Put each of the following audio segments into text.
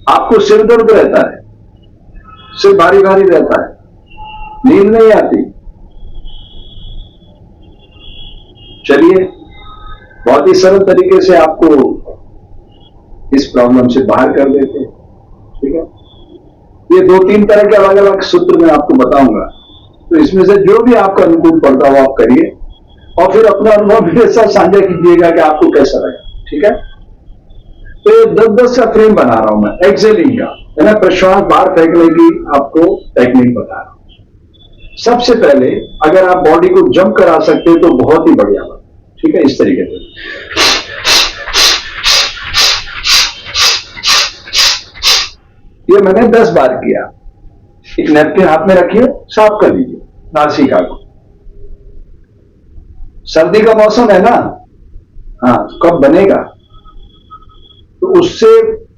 आपको सिर दर्द रहता है, सिर भारी भारी रहता है, नींद नहीं आती। चलिए, बहुत ही सरल तरीके से आपको इस प्रॉब्लम से बाहर कर देते हैं। ठीक है, ये 2-3 तरह के अलग अलग सूत्र मैं आपको बताऊंगा, तो इसमें से जो भी आपका अनुकूल पड़ता हो आप करिए और फिर अपना अनुभव मेरे साथ साझा कीजिएगा कि आपको कैसा लगा। ठीक है, तो ये 10-10 का फ्रेम बना रहा हूं मैं, एक्सेलिंग का, है ना, प्रश्वास बाहर फेंकने की आपको टेक्निक बता रहा हूं। सबसे पहले अगर आप बॉडी को जंप करा सकते हैं तो बहुत ही बढ़िया बात। ठीक है, इस तरीके से ये मैंने 10 बार किया। एक नैपकिन हाथ में रखिए, साफ कर लीजिए नासिका को। सर्दी का मौसम है ना, हाँ, कब बनेगा, तो उससे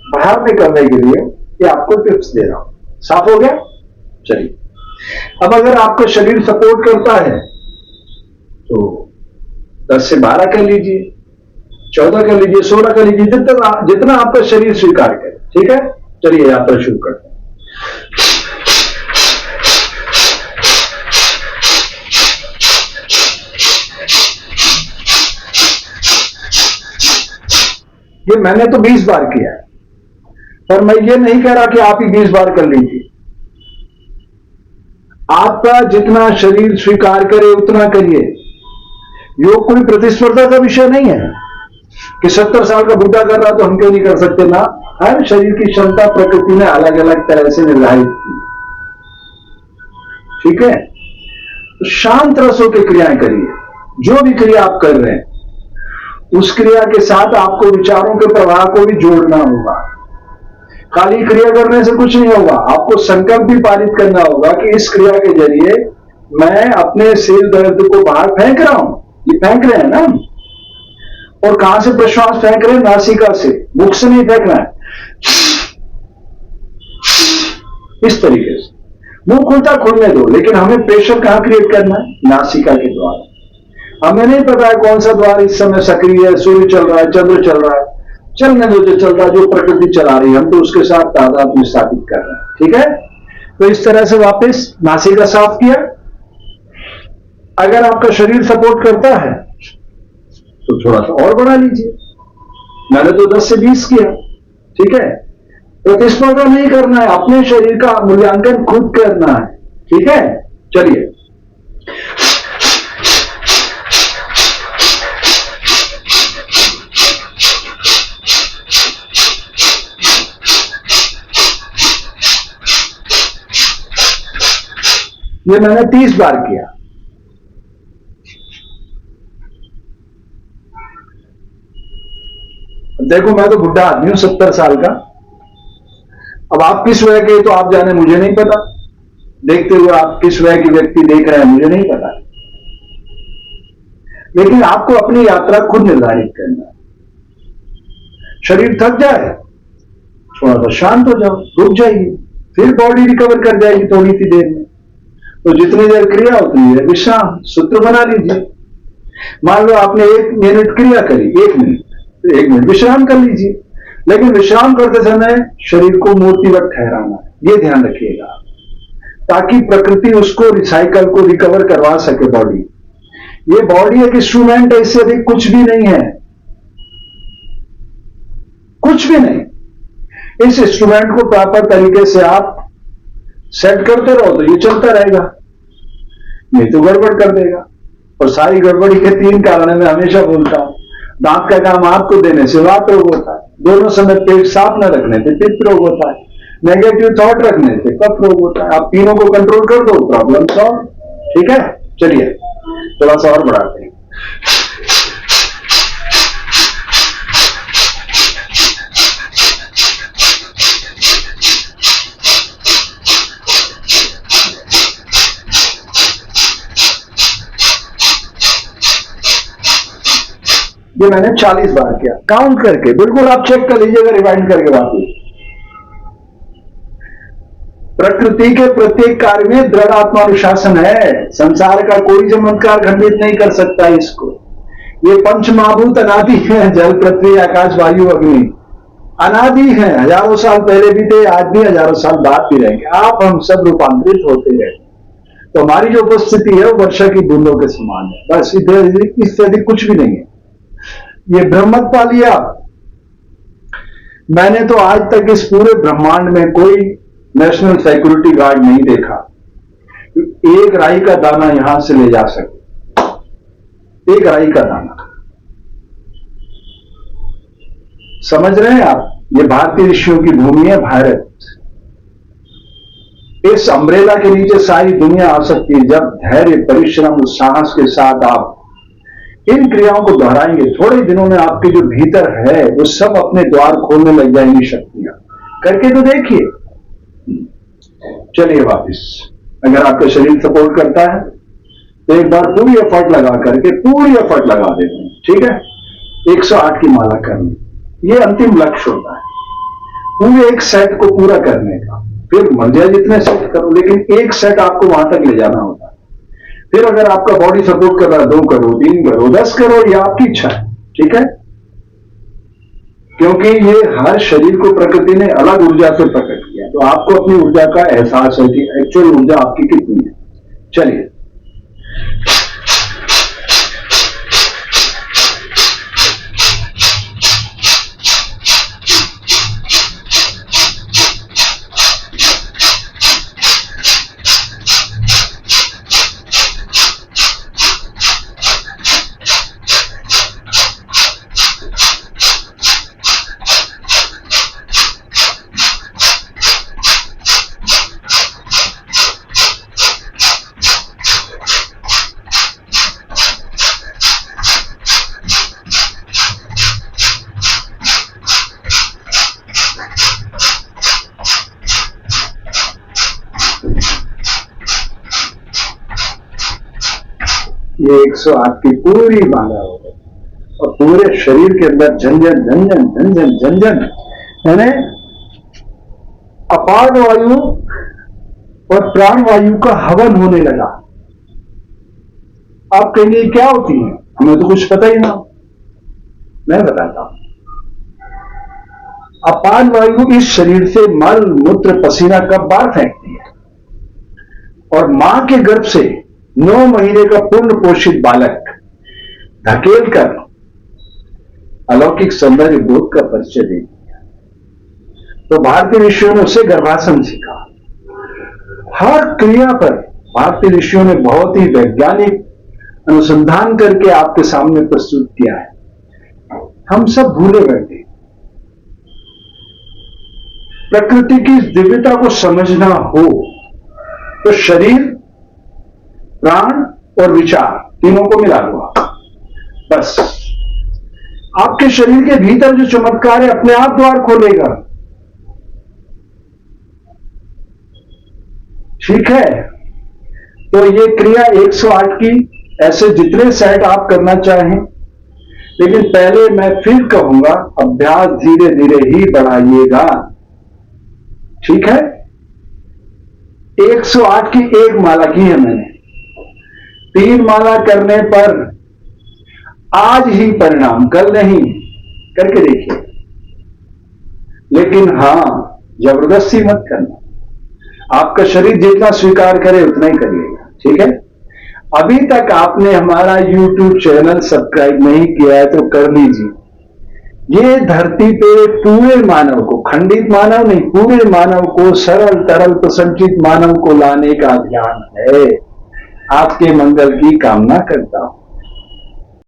बाहर निकलने के लिए ये आपको टिप्स दे रहा हूं। साफ हो गया? चलिए, अब अगर आपका शरीर सपोर्ट करता है तो 10 से 12 कर लीजिए, 14 कर लीजिए, 16 कर लीजिए, जितना आपका शरीर स्वीकार करे। ठीक है, चलिए यात्रा शुरू करते हैं। ये मैंने तो 20 बार किया है, पर मैं ये नहीं कह रहा कि आप ही 20 बार कर लीजिए। आपका जितना शरीर स्वीकार करे उतना करिए। योग कोई प्रतिस्पर्धा का विषय नहीं है कि 70 साल का बूढ़ा कर रहा तो हम क्यों नहीं कर सकते ना। हर शरीर की क्षमता प्रकृति ने अलग अलग तरह से निर्धारित की। ठीक है, तो शांत रसों की क्रियाएं करिए। जो भी क्रिया आप कर रहे हैं उस क्रिया के साथ आपको विचारों के प्रवाह को भी जोड़ना होगा। खाली क्रिया करने से कुछ नहीं होगा, आपको संकल्प भी पारित करना होगा कि इस क्रिया के जरिए मैं अपने सिर दर्द को बाहर फेंक रहा हूं। ये फेंक रहे हैं ना, और कहां से प्रश्वास फेंक रहे हैं? नासिका से, मुख से नहीं फेंकना है। इस तरीके से मुंह खुलता खुलने दो, लेकिन हमें प्रेशर कहां क्रिएट करना है? नासिका के द्वारा। हमें नहीं पता है कौन सा द्वार इस समय सक्रिय है, सूर्य चल रहा है, चंद्र चल रहा है, चलने दो जो चल रहा है, जो प्रकृति चला रही है, हम तो उसके साथ तादात्म्य स्थापित कर रहे हैं। ठीक है, तो इस तरह से वापस नासिका साफ किया। अगर आपका शरीर सपोर्ट करता है तो थोड़ा सा और बढ़ा लीजिए। मैंने तो 10 से 20 किया। ठीक है, प्रतिस्पर्धा नहीं करना है, अपने शरीर का मूल्यांकन खुद करना है। ठीक है, चलिए, ये मैंने 30 बार किया। देखो, मैं तो बुढ़ा आदमी हूं, 70 साल का। अब आप किस वय के तो आप जाने, मुझे नहीं पता। देखते हुए आप किस वय के व्यक्ति देख रहे हैं मुझे नहीं पता, लेकिन आपको अपनी यात्रा खुद निर्धारित करना है। शरीर थक जाए, थोड़ा सा शांत हो जाओ, रुक जाइए, फिर बॉडी रिकवर कर जाएगी थोड़ी सी देर में। तो जितनी देर क्रिया उतनी देर विश्राम, सूत्र बना लीजिए। मान लो आपने 1 मिनट क्रिया करी, 1 मिनट, तो 1 मिनट विश्राम कर लीजिए। लेकिन विश्राम करते समय शरीर को मूर्तिवत ठहराना है, ये ध्यान रखिएगा, ताकि प्रकृति उसको रिसाइकल को रिकवर करवा सके। बॉडी, ये बॉडी एक इंस्ट्रूमेंट है, इससे अधिक कुछ भी नहीं है, कुछ भी नहीं। इस इंस्ट्रूमेंट को प्रॉपर तरीके से आप सेट करते रहो तो ये चलता रहेगा, नहीं तो गड़बड़ कर देगा। और सारी गड़बड़ी के 3 कारण मैं हमेशा बोलता हूं। दांत का काम आपको देने से वात रोग होता है, दोनों समय पेट साफ न रखने से पित्त रोग होता है, नेगेटिव थॉट रखने से कफ रोग होता है। आप तीनों को कंट्रोल कर दो, प्रॉब्लम सॉल्व। ठीक है, चलिए थोड़ा सा और बढ़ाते हैं। ये मैंने 40 बार किया, काउंट करके। बिल्कुल आप चेक कर लीजिएगा, रिवाइंड करके वापस। प्रकृति के प्रत्येक कार्य में दृढ़ आत्मानुशासन है। संसार का कोई चमत्कार खंडित नहीं कर सकता इसको। ये पंच महाभूत अनादि है, जल, पृथ्वी, आकाश, वायु, अग्नि। अनादि हैं, हजारों साल पहले भी थे, आज भी हजारों साल बाद भी रहेंगे। आप हम सब रूपांतरित होते रहे, तो हमारी जो उपस्थिति है वो वर्षा की बूंदों के समान है, बस इधर इससे अधिक कुछ भी नहीं है। ये ब्रह्म मत पा लिया। मैंने तो आज तक इस पूरे ब्रह्मांड में कोई नेशनल सिक्योरिटी गार्ड नहीं देखा एक राई का दाना यहां से ले जा सके। एक राई का दाना, समझ रहे हैं आप? ये भारतीय ऋषियों की भूमि है भारत। इस अम्ब्रेला के नीचे सारी दुनिया आ सकती है जब धैर्य, परिश्रम और साहस के साथ आप इन क्रियाओं को दोहराएंगे। थोड़े दिनों में आपके जो भीतर है वो सब अपने द्वार खोलने लग जाएंगी शक्तियां। करके तो देखिए। चलिए वापिस, अगर आपका शरीर सपोर्ट करता है तो एक बार पूरी एफर्ट लगा करके, पूरी एफर्ट लगा देते हैं, ठीक है? 108 की माला करनी, ये अंतिम लक्ष्य होता है पूरे एक सेट को पूरा करने का। फिर मर्जी जितने सेट करो, लेकिन एक सेट आपको वहां तक ले जाना होता है। फिर अगर आपका बॉडी सपोर्ट कर रहा है 2 करो, 3 करो, 10 करो, ये आपकी इच्छा है, ठीक है? क्योंकि ये हर शरीर को प्रकृति ने अलग ऊर्जा से प्रकट किया, तो आपको अपनी ऊर्जा का एहसास है कि एक्चुअल ऊर्जा आपकी कितनी है। चलिए, ये 108 की पूरी माला हो गई और पूरे शरीर के अंदर झंझन झंझन झंझन झंझन, यानी अपान वायु और प्राण वायु का हवन होने लगा। आप कहेंगे क्या होती है? हमें तो कुछ पता ही ना। मैं बताता हूं। अपान वायु इस शरीर से मल, मूत्र, पसीना कब बाहर फेंकती है और मां के गर्भ से 9 महीने का पूर्ण पोषित बालक धकेल कर अलौकिक सौंदर्य बोध का परिचय दे दिया। तो भारतीय ऋषियों ने उसे गर्भासन सीखा। हर क्रिया पर भारतीय ऋषियों ने बहुत ही वैज्ञानिक अनुसंधान करके आपके सामने प्रस्तुत किया है। हम सब भूले बैठे। प्रकृति की दिव्यता को समझना हो तो शरीर, प्राण और विचार तीनों को मिला लो। बस आपके शरीर के भीतर जो चमत्कार है अपने आप द्वार खोलेगा। ठीक है? तो ये क्रिया 108 की, ऐसे जितने सेट आप करना चाहें, लेकिन पहले मैं फिर कहूंगा अभ्यास धीरे धीरे ही बढ़ाइएगा। ठीक है? 108 की एक माला की है मैंने। 3 माला करने पर आज ही परिणाम, कल नहीं, करके देखिए। लेकिन हां, जबरदस्ती मत करना। आपका शरीर जितना स्वीकार करे उतना ही करिएगा। ठीक है? अभी तक आपने हमारा YouTube चैनल सब्सक्राइब नहीं किया है तो कर लीजिए। ये धरती पे पूरे मानव को, खंडित मानव नहीं, पूरे मानव को, सरल तरल प्रसन्नचित मानव को लाने का अभियान है। आपके मंगल की कामना करता हूं।